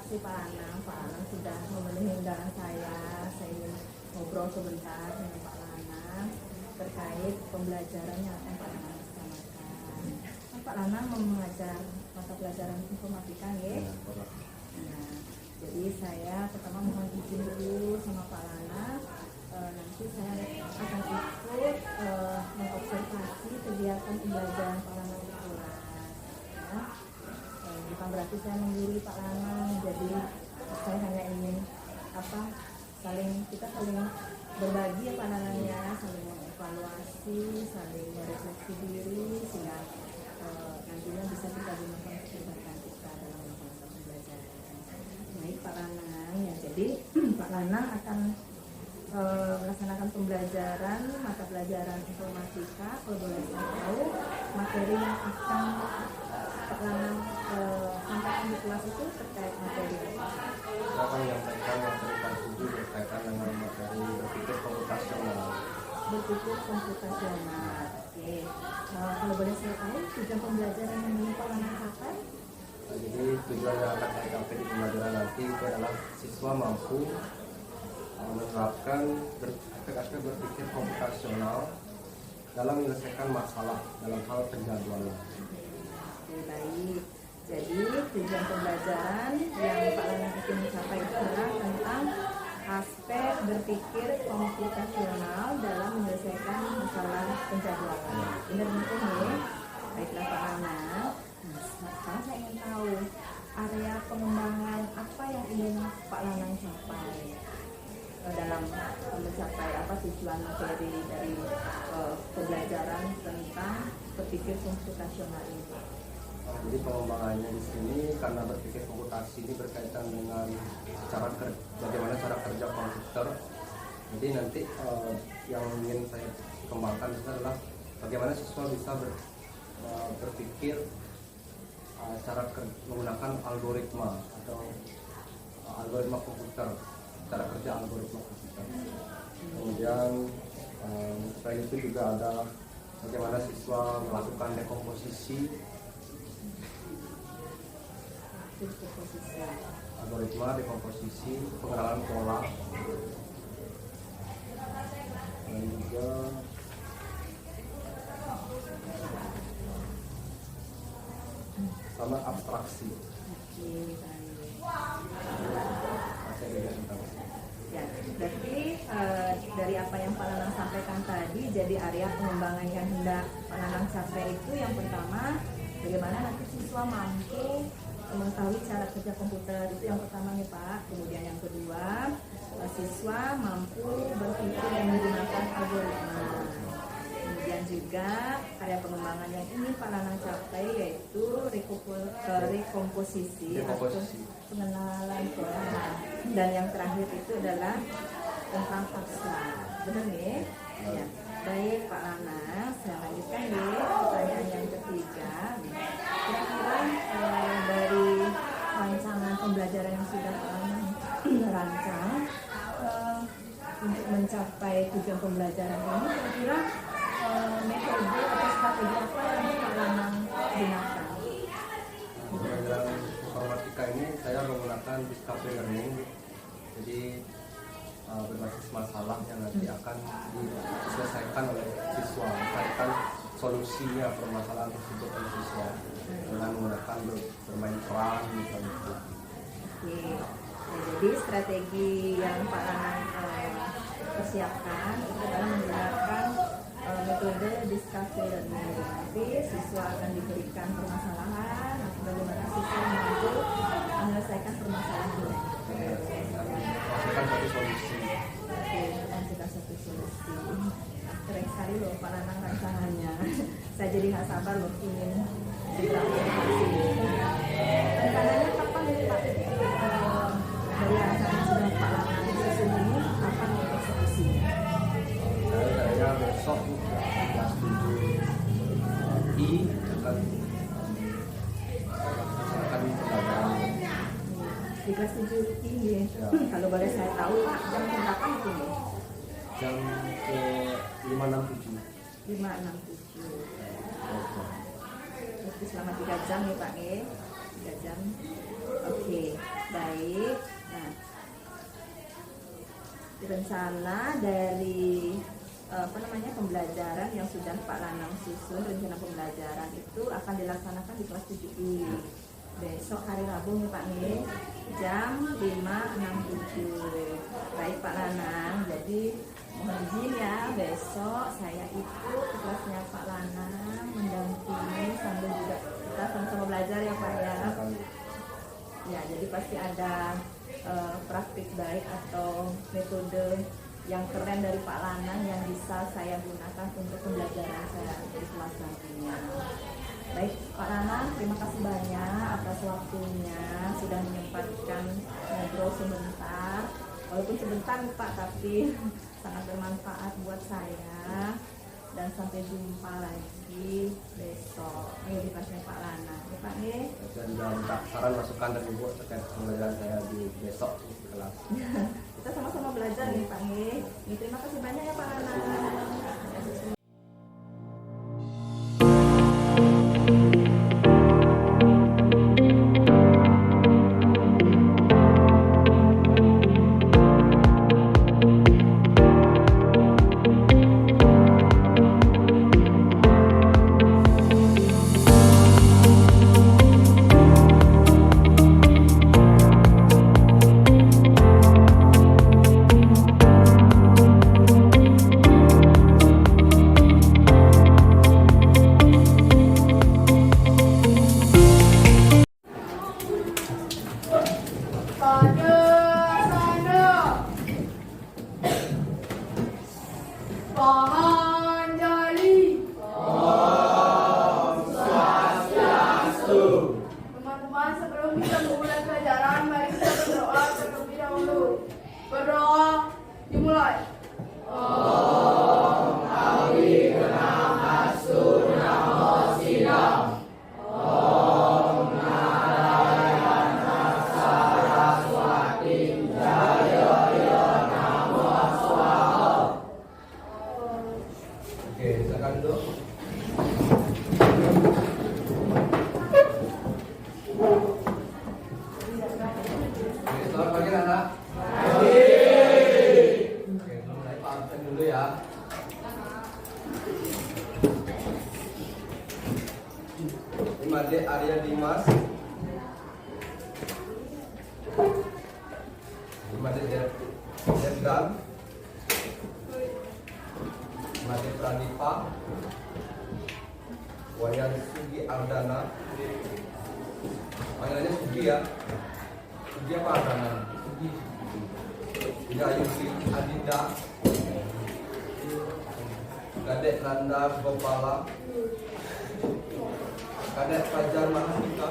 kasih Pak Lanang. Pak Lanang sudah memenuhi undangan saya. Saya ingin ngobrol sebentar dengan Pak Lanang terkait pembelajaran yang akan Pak Lanang laksanakan. Pak Lanang mengajar mata pelajaran informatika, ya? Nah, jadi saya pertama mohon izin dulu sama Pak Lanang. Nanti saya akan ikut mengobservasi kegiatan pembelajaran Pak Lanang di kelas. Ya. Bukan berarti saya menggurui Pak Lanang, jadi saya hanya ingin kita saling berbagi ya Pak Lanang, ya, saling mengevaluasi, saling merefleksi diri sehingga nantinya bisa kita gunakan kecerdasan kita dalam melakukan pembelajaran. Baik Pak Lanang, ya, jadi Pak Lanang akan melaksanakan pembelajaran mata pelajaran informatika. Kalau boleh saya tahu, materi yang akan Pak Lanang sampaikan di kelas itu terkait materi apa? Saya akan menyampaikan materi kelas 7 berkaitan dengan materi berpikir komputasional. Berpikir komputasional. Oke. Kalau boleh saya tahu, tujuan pembelajaran yang ingin Pak Lanang capai? Jadi tujuan yang akan saya capai di pembelajaran nanti itu adalah siswa mampu menerapkan aspek-aspek berpikir komputasional dalam menyelesaikan masalah dalam hal penjadwalan. Baik, jadi tujuan pembelajaran yang Pak Lanang ingin mencapai itu adalah tentang aspek berpikir komputasional dalam menyelesaikan masalah penjadwalan. Benar betul ya? Baiklah Pak Lanang. Nah, sekarang saya ingin tahu area pengembangan apa yang ingin Pak Lanang capai dalam mencapai tujuan materi dari pembelajaran tentang berpikir komputasional ini. Jadi pengembangannya di sini karena berpikir komputasi ini berkaitan dengan bagaimana cara kerja komputer. Jadi nanti yang ingin saya kembangkan itu adalah bagaimana siswa bisa berpikir menggunakan algoritma atau algoritma komputer, cara kerja algoritma komputer. Kemudian selain itu juga ada bagaimana siswa melakukan dekomposisi algoritma dekomposisi, pengenalan pola, dan juga sama abstraksi. Ya, berarti dari apa yang Pak Lanang sampaikan tadi, jadi area pengembangan yang hendak Pak Lanang capai itu yang pertama, bagaimana nanti siswa mampu mengetahui cara kerja komputer, itu yang pertama nih Pak. Kemudian yang kedua, siswa mampu berpikir dan menggunakan algoritma. Kemudian juga area pengembangan yang ingin Pak Lanang capai yaitu rekomposisi atau pengenalan pola. Dan yang terakhir itu adalah tentang abstrak. Benar nih? Ya. Baik Pak Lanang, saya lanjutkan nih pertanyaan yang ketiga. Kira-kira dari rancangan pembelajaran yang sudah Pak Lanang rancang untuk mencapai tujuan pembelajaran ini, kira-kira metode atau strategi apa yang Pak Lanang gunakan? Pembelajaran informatika ini saya menggunakan discovery learning. Jadi berbasis masalah yang nanti akan diselesaikan oleh siswa, mencarikan solusinya permasalahan tersebut oleh siswa dengan menggunakan bermain peran misalnya. Oke. Jadi strategi yang Pak Lanang persiapkan itu adalah menggunakan metode discovery learning. Nanti siswa akan diberikan permasalahan, bagaimana siswa mampu menyelesaikan permasalahan itu. Masukkan satu solusi. Oke, masukkan satu solusi. Keren sekali loh Pak Lanang rancangannya. Saya jadi nggak sabar loh ingin dilakukan. Rencananya kapan nih Pak? Dari rancangan sudah Pak Lanang susun ini, kapan eksekusinya? Saya besok kelas 7 akan pembelajaran di kelas 7 ini ya. Kalau boleh saya tahu Pak, jam berapa itu nih? Jam ke 5.67. 5.67. Berarti selama 3 jam nih Pak nih. 3 jam Oke, baik. Nah, rencana dari pembelajaran yang sudah Pak Lanang susun, rencana pembelajaran itu akan dilaksanakan di kelas 7I besok hari Rabu nih Pak nih, jam 5.67. Baik Pak Lanang, jadi mohon izin ya, besok saya ikut ke kelasnya Pak Lanang mendampingi sambil juga kita sama-sama belajar ya Pak ya. Ya, jadi pasti ada praktik baik atau metode yang keren dari Pak Lanang yang bisa saya gunakan untuk pembelajaran saya di kelas nantinya. Baik Pak Lanang, terima kasih banyak atas waktunya sudah menyempatkan ngobrol sebentar. Walaupun sebentar Pak, tapi sangat bermanfaat buat saya. Dan sampai jumpa lagi besok di kelasnya Pak Lanang. Ya Pak nih. Saya juga minta saran masukan dari Ibu terkait pembelajaran saya di besok di kelas. Kita sama-sama belajar nih Pak nih. Terima kasih banyak ya Pak Lanang. Teman-teman, sebelum kita memulai pelajaran, mari kita berdoa terlebih dahulu. Berdoa dimulai. Oke, silakan duduk. Oke, selamat pagi anak. Oke, mulai Pak absen dulu ya. Imade Arya Dimas. Imade Jendal. Imade Pranipa. Wayan Sugi Ardana. Panggilannya Sugi ya. Sugi apa Ardana? Sugi. Yayusi Adinda. Kadek Nanda Gopala. Kadek Fajar Mahardika.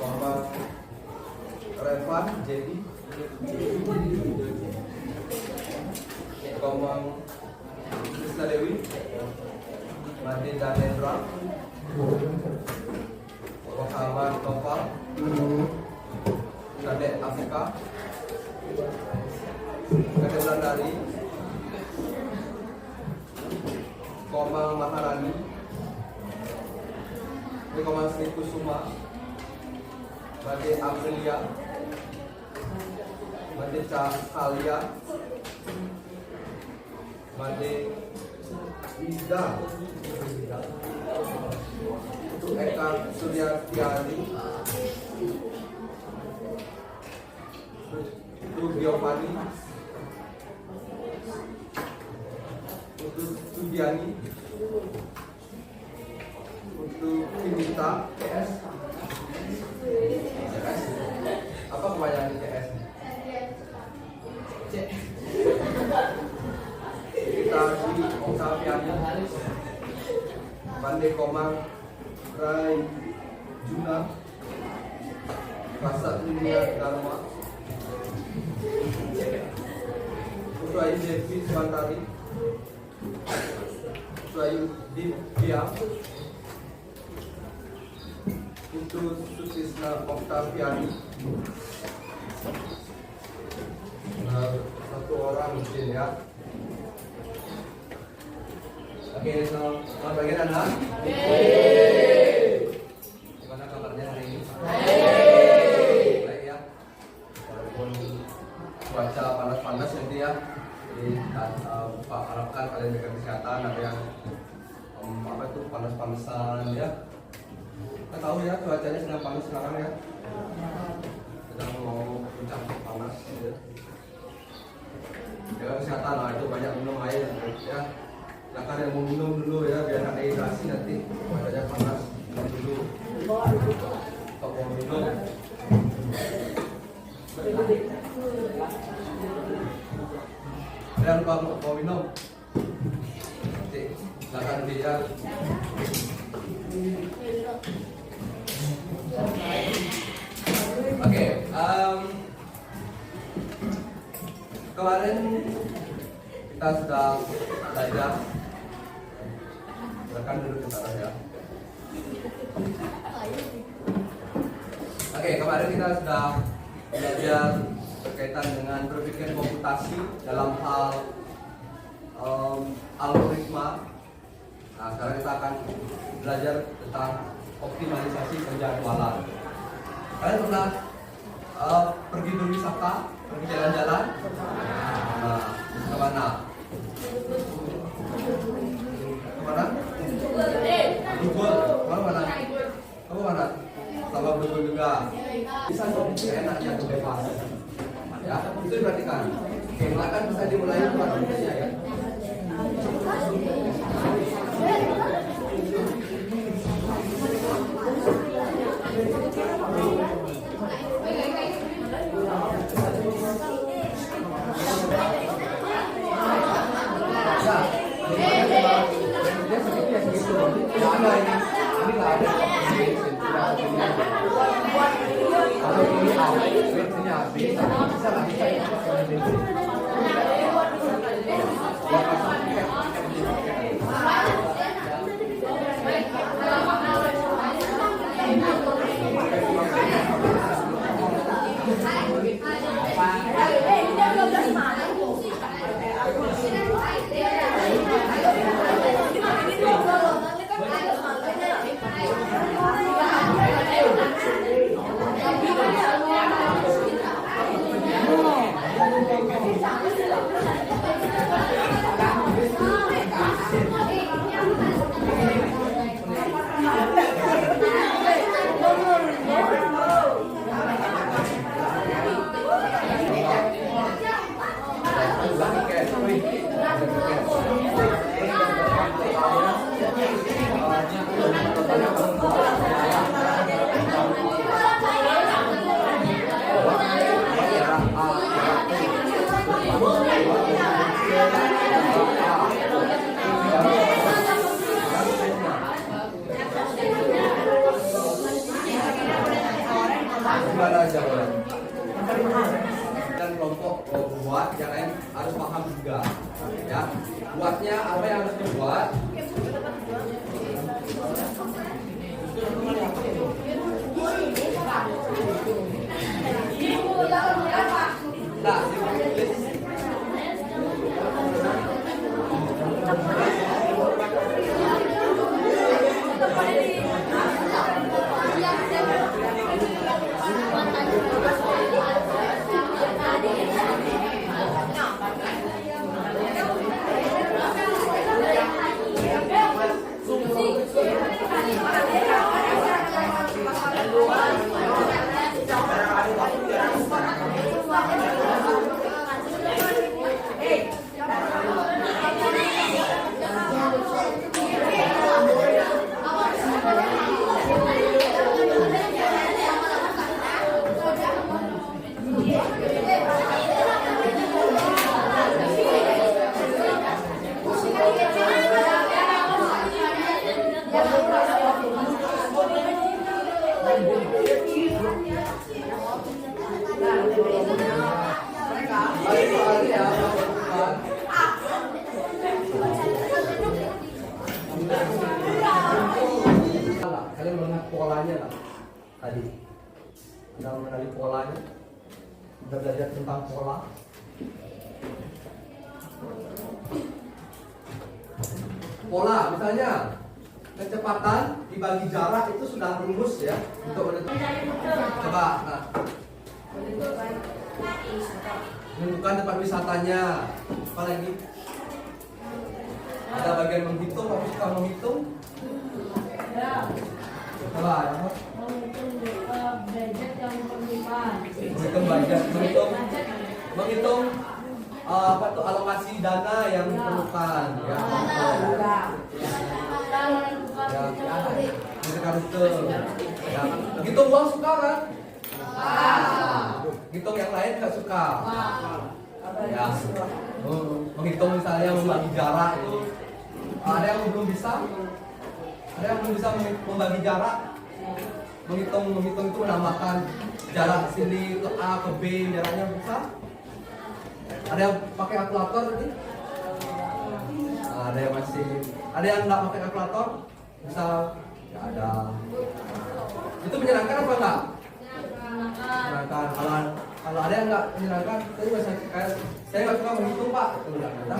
Muhammad Revan Jadi. Komang Krishna Dewi. Made Danendra. Muhammad Noval. Kadek Afrika. Kadek Landari. Komang Maharani. Komang Sri Kusuma. Made Aprilia. Made Cahaya. Made Ida. Untuk Eka Suryatiani. Untuk Giovanni. Untuk Sudiani. Untuk Vinita CS. CS. Apa kebanyakan CS? C. Kita di Oktaviani. Mande Komang Rai Juna. Rasa Dunia Dharma. Usai Devi Swantari. Usai Divya. Untuk Sutisna Oktaviani. Satu orang mungkin ya. Oke, selamat pagi anak. Gimana kabarnya hari ini? Baik ya. Walaupun cuaca panas-panas nanti ya, jadi Pak harapkan kalian jaga kesehatan. Ada yang apa itu panas-panasan ya. Kita tahu ya cuacanya sedang panas sekarang ya. Sedang mau puncak panas ya. Jaga kesehatan lah, itu banyak minum air ya. Silakan yang mau minum dulu ya, biar nggak dehidrasi nanti. Cuacanya panas, minum dulu. Kalau mau minum. Jangan lupa mau minum. Silakan dia. Oke, kemarin kita sudah belajar. Silakan dulu kita ya. Oke, kemarin kita sudah belajar berkaitan dengan berpikir komputasi dalam hal algoritma. Nah, sekarang kita akan belajar tentang optimalisasi penjadwalan. Kalian pernah pergi berwisata, pergi jalan-jalan? Nah, kemana? Kemana? Bergul. Kamu mana? Kamu mana? Sama bergul juga. Bisa itu enaknya tuh bebas. Ya, itu diperhatikan. Oke, silakan bisa dimulai presentasinya ya. Gimana jawaban? Dan kelompok buat yang lain harus paham juga, ya. Buatnya apa yang harus dibuat? Nah, kalian melihat polanya lah tadi. Kita mengenali polanya, kita belajar tentang pola. pola. Misalnya kecepatan dibagi jarak itu sudah rumus ya untuk menentukan. Coba, nah, menentukan tempat wisatanya. Apa lagi? Ada bagian menghitung, kamu suka menghitung? Coba, ya. Menghitung budget yang diperlukan. Menghitung budget, menghitung apa tuh alokasi dana yang diperlukan ya. Menentukan rute. Ya. Hitung uang suka kan? Hitung yang lain nggak suka. Ya. Menghitung misalnya membagi jarak itu. Ada yang belum bisa? Ada yang belum bisa membagi jarak? Menghitung itu menambahkan jarak sini ke A ke B, jaraknya bisa? Ada yang pakai kalkulator tadi? Ada yang masih, ada yang nggak pakai kalkulator? Bisa? Ya ada. Itu menyenangkan apa enggak? Menyenangkan. Kalau ada yang nggak menyenangkan, tadi saya nggak suka menghitung pak. Itu udah kata.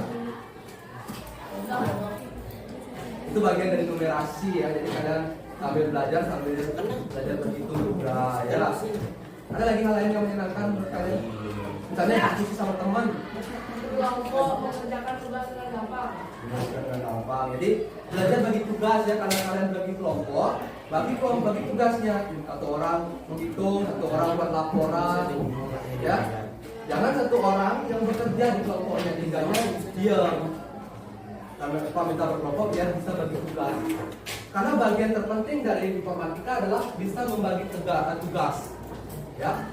Itu bagian dari numerasi ya. Jadi kalian sambil belajar berhitung juga ya. Ada lagi hal lain yang menyenangkan menurut kalian? Misalnya diskusi sama teman. Kelompok mengerjakan tugas dengan gampang. Dengan gampang. Jadi belajar bagi tugas ya, karena kalian bagi kelompok, bagi tugasnya. Satu orang menghitung, satu orang buat laporan, ya. Jangan satu orang yang bekerja di kelompoknya, tinggalnya diam. Karena minta berkelompok biar bisa bagi tugas. Karena bagian terpenting dari informatika adalah bisa membagi tugas, ya.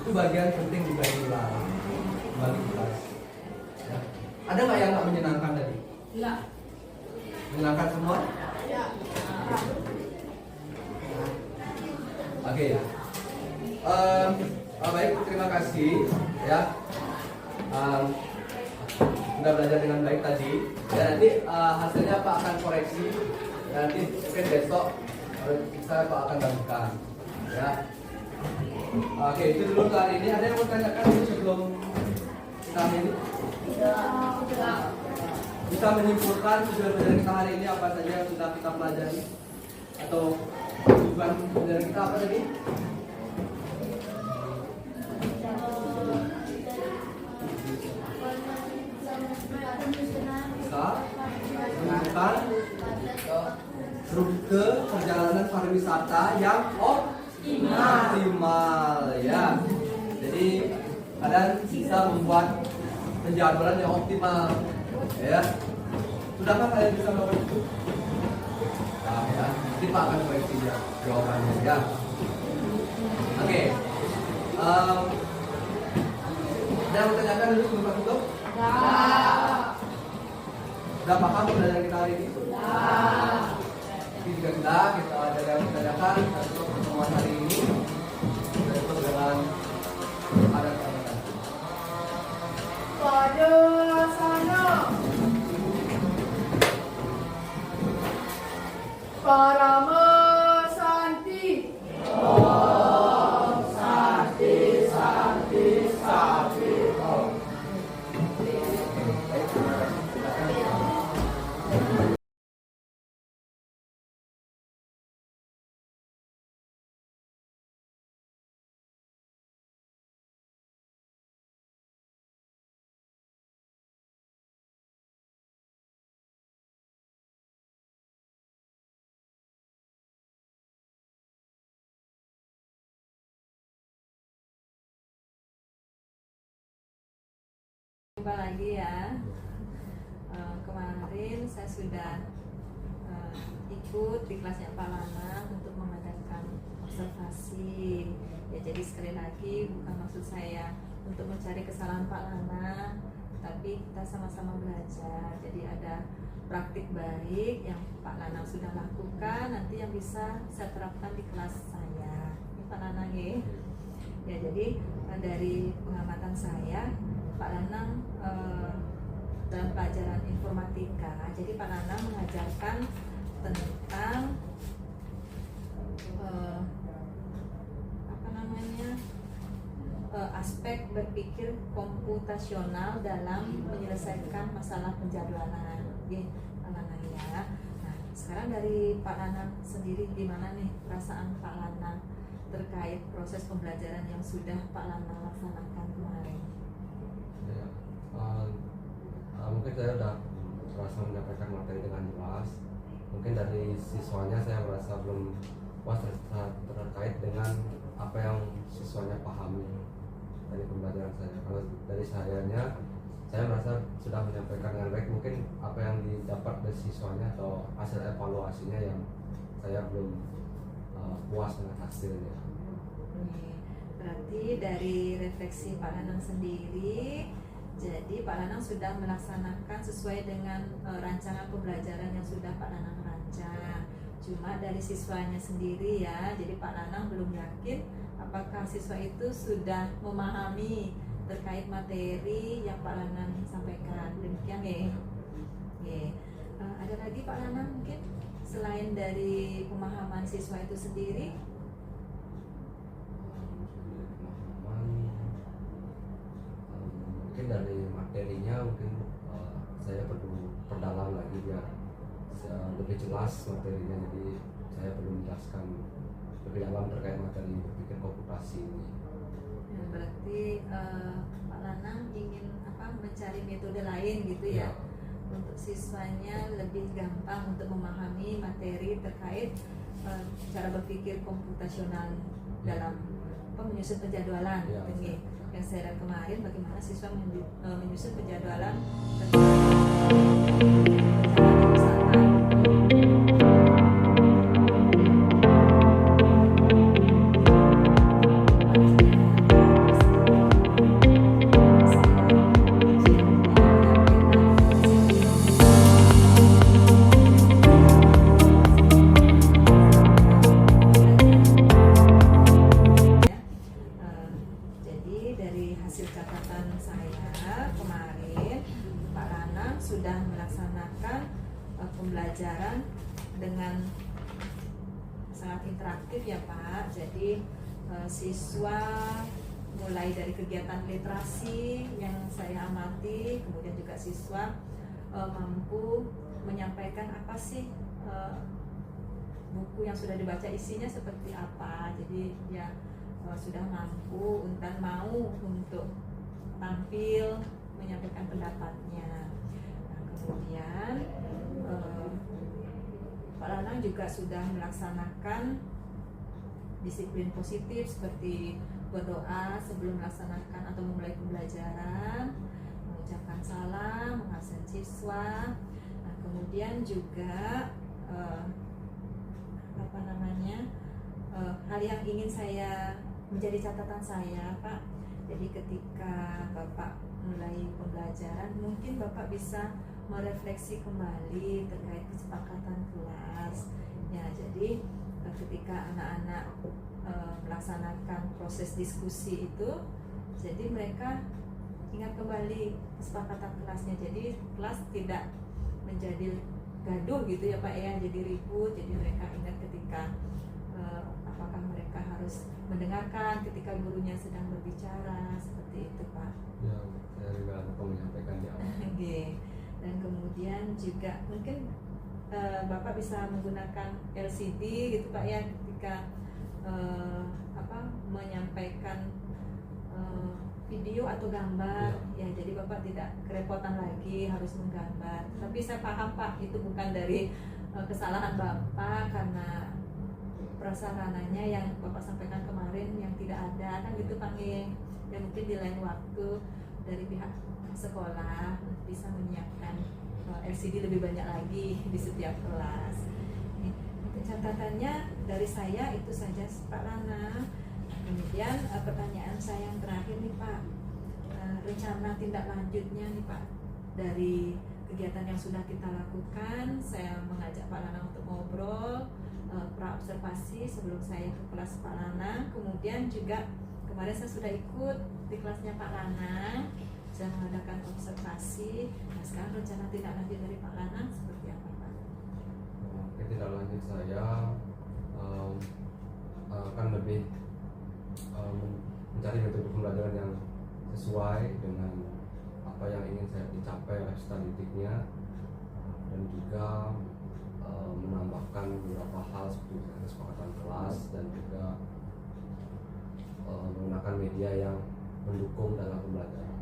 Itu bagian penting juga membagi tugas. Ya. Ada nggak yang nggak menyenangkan tadi? Enggak. Menyenangkan semua? Ya. Oke. Baik, terima kasih ya. Sudah belajar dengan baik tadi. Dan nanti hasilnya Pak akan koreksi. Dan nanti mungkin besok saya Pak akan bagikan. Ya. Oke, itu dulu kali ini. Ada yang mau tanyakan dulu sebelum kita ini? Bisa menyimpulkan tujuan pelajaran kita hari ini apa saja yang sudah kita pelajari? Atau tujuan pelajaran kita apa tadi? Bisa menentukan rute perjalanan pariwisata yang optimal ya. Jadi kalian bisa membuat penjadwalan yang optimal ya. Sudahkah kalian bisa melakukan itu? Nah, ya. Nanti Pak akan koreksi ya jawabannya ya. Oke. Ada yang mau tanyakan dulu sebelum Pak tutup? Sudah paham pelajaran kita hari ini? Ini juga sudah, kita ada yang menanyakan untuk pertemuan hari ini. Kita tutup dengan adat tambahan. Pada sana Parama Santi. Om Santi Santi Santi. Jumpa lagi ya. Kemarin saya sudah ikut di kelasnya Pak Lana untuk mengadakan observasi. Ya, jadi sekali lagi bukan maksud saya untuk mencari kesalahan Pak Lana, tapi kita sama-sama belajar. Jadi ada praktik baik yang Pak Lana sudah lakukan, nanti yang bisa saya terapkan di kelas saya. Ini Pak Lana ya. Ya, jadi dari pengamatan saya, Pak Lanang dalam pelajaran informatika, jadi Pak Lanang mengajarkan tentang aspek berpikir komputasional dalam menyelesaikan masalah penjadwalan. Pak Lanang. sekarang dari Pak Lanang sendiri, gimana nih perasaan Pak Lanang terkait proses pembelajaran yang sudah Pak Lanang laksanakan kemarin? Ya, mungkin saya sudah merasa menyampaikan materi dengan jelas. Mungkin dari siswanya saya merasa belum puas terkait dengan apa yang siswanya pahami dari pembelajaran saya. Kalau dari saya merasa sudah menyampaikan dengan baik. Mungkin apa yang didapat dari siswanya atau hasil evaluasinya yang saya belum puas dengan hasilnya. Berarti dari refleksi Pak Lanang sendiri, jadi Pak Lanang sudah melaksanakan sesuai dengan rancangan pembelajaran yang sudah Pak Lanang rancang. Cuma dari siswanya sendiri ya, jadi Pak Lanang belum yakin apakah siswa itu sudah memahami terkait materi yang Pak Lanang sampaikan. Demikian ya. Ada lagi Pak Lanang mungkin selain dari pemahaman siswa itu sendiri? Mungkin dari materinya saya perlu perdalam lagi biar lebih jelas materinya. Jadi saya perlu menjelaskan lebih dalam terkait materi berpikir komputasi ini. Ya, berarti Pak Lanang ingin mencari metode lain gitu ya, untuk siswanya lebih gampang untuk memahami materi terkait cara berpikir komputasional dalam menyusun penjadwalan. Ya, Ini yang saya lihat kemarin, bagaimana siswa menyusun penjadwalan sudah melaksanakan pembelajaran dengan sangat interaktif ya Pak. Jadi siswa mulai dari kegiatan literasi yang saya amati, kemudian juga siswa mampu menyampaikan apa sih buku yang sudah dibaca isinya seperti apa. Jadi ya sudah mampu dan mau untuk tampil menyampaikan pendapatnya. Kemudian Pak Lanang juga sudah melaksanakan disiplin positif seperti berdoa sebelum melaksanakan atau memulai pembelajaran, mengucapkan salam, mengabsen siswa. Nah, kemudian juga hal yang ingin saya menjadi catatan saya Pak. Jadi ketika Bapak mulai pembelajaran, mungkin Bapak bisa merefleksi kembali terkait kesepakatan kelas. Ya, jadi ketika anak-anak melaksanakan proses diskusi itu, jadi mereka ingat kembali kesepakatan kelasnya. Jadi kelas tidak menjadi gaduh gitu ya Pak ya, jadi ribut. Jadi mereka ingat ketika apakah mereka harus mendengarkan ketika gurunya sedang berbicara, seperti itu Pak. Ya, saya juga akan menyampaikan di awal. Dan kemudian juga mungkin Bapak bisa menggunakan LCD gitu Pak ya, ketika menyampaikan video atau gambar ya. Jadi Bapak tidak kerepotan lagi harus menggambar. Tapi saya paham Pak, itu bukan dari kesalahan Bapak, karena prasarananya yang Bapak sampaikan kemarin yang tidak ada kan gitu Pak ya. Mungkin di lain waktu dari pihak sekolah bisa menyiapkan LCD lebih banyak lagi di setiap kelas. Untuk catatannya dari saya itu saja Pak Lana. Kemudian pertanyaan saya yang terakhir nih Pak, rencana tindak lanjutnya nih Pak dari kegiatan yang sudah kita lakukan. Saya mengajak Pak Lana untuk ngobrol, pra-observasi sebelum saya ke kelas Pak Lana. Kemudian juga kemarin saya sudah ikut di kelasnya Pak Lana, saya mengadakan observasi. Nah, sekarang rencana tindak lanjut dari Pak Lana seperti apa Pak? Tindak lanjut saya akan lebih mencari metode pembelajaran yang sesuai dengan apa yang ingin saya dicapai oleh peserta didiknya, dan juga menambahkan beberapa hal seperti kesepakatan kelas dan juga menggunakan media yang mendukung dalam pembelajaran.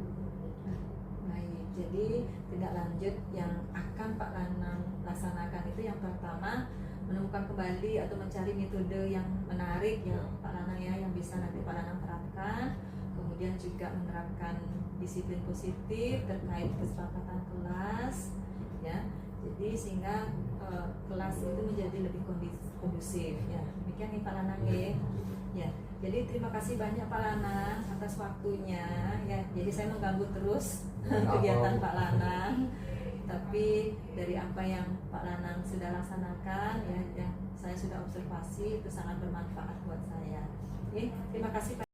Baik, jadi tindak lanjut yang akan Pak Lanang laksanakan itu yang pertama menemukan kembali atau mencari metode yang menarik ya Pak Lanang ya, yang bisa nanti Pak Lanang terapkan. Kemudian juga menerapkan disiplin positif terkait kesepakatan kelas ya. Jadi sehingga kelas itu menjadi lebih kondusif ya. Demikian nih Pak Lanang ya. Ya, jadi terima kasih banyak Pak Lanang atas waktunya ya. Jadi saya mengganggu terus kegiatan Pak Lanang, tapi dari apa yang Pak Lanang sudah laksanakan ya, yang saya sudah observasi itu sangat bermanfaat buat saya. Oke, terima kasih Pak.